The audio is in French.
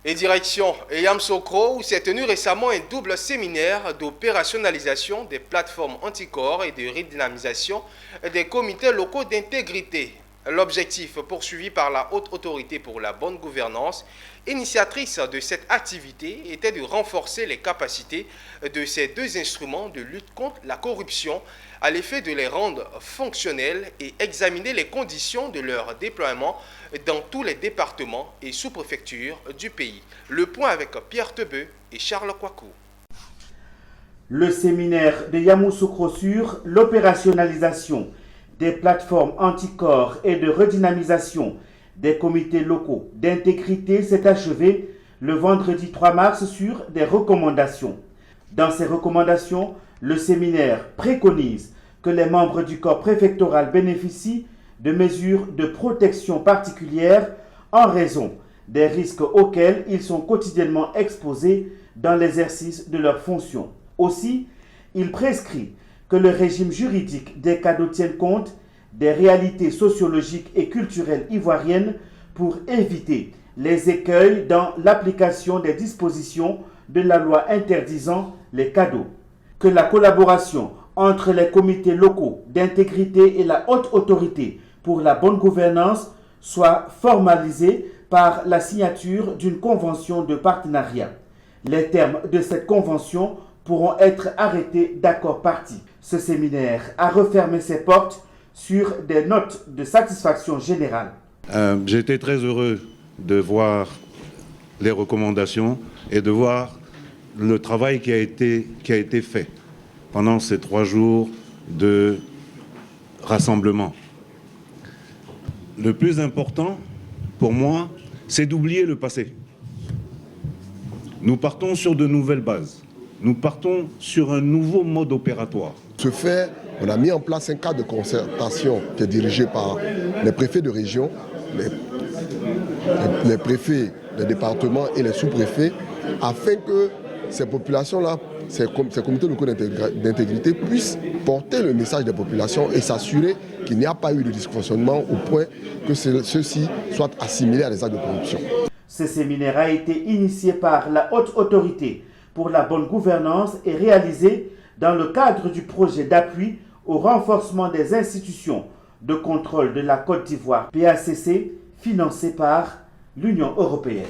Et direction Yamoussoukro, où s'est tenu récemment un double séminaire d'opérationnalisation des plateformes anticorps et de redynamisation des comités locaux d'intégrité. L'objectif poursuivi par la Haute Autorité pour la bonne gouvernance, initiatrice de cette activité, était de renforcer les capacités de ces deux instruments de lutte contre la corruption à l'effet de les rendre fonctionnels et examiner les conditions de leur déploiement dans tous les départements et sous-préfectures du pays. Le point avec Pierre Tebeu et Charles Kouakou. Le séminaire de Yamoussoukro sur l'opérationnalisation des plateformes anticorps et de redynamisation des comités locaux d'intégrité s'est achevé le vendredi 3 mars sur des recommandations. Dans ces recommandations, le séminaire préconise que les membres du corps préfectoral bénéficient de mesures de protection particulières en raison des risques auxquels ils sont quotidiennement exposés dans l'exercice de leurs fonctions. Aussi, il prescrit que le régime juridique des cadeaux tienne compte des réalités sociologiques et culturelles ivoiriennes pour éviter les écueils dans l'application des dispositions de la loi interdisant les cadeaux. Que la collaboration entre les comités locaux d'intégrité et la haute autorité pour la bonne gouvernance soit formalisée par la signature d'une convention de partenariat. Les termes de cette convention pourront être arrêtés d'accord parties. Ce séminaire a refermé ses portes sur des notes de satisfaction générale. J'ai été très heureux de voir les recommandations et de voir le travail qui a été fait pendant ces 3 jours de rassemblement. Le plus important pour moi, c'est d'oublier le passé. Nous partons sur de nouvelles bases. Nous partons sur un nouveau mode opératoire. Ce fait, on a mis en place un cadre de concertation qui est dirigé par les préfets de région, les préfets des départements et les sous-préfets, afin que ces populations-là, ces comités locaux d'intégrité puissent porter le message des populations et s'assurer qu'il n'y a pas eu de dysfonctionnement au point que ceux-ci soient assimilés à des actes de corruption. Ce séminaire a été initié par la Haute Autorité pour la bonne gouvernance et réalisé dans le cadre du projet d'appui au renforcement des institutions de contrôle de la Côte d'Ivoire, PACC, financé par l'Union européenne.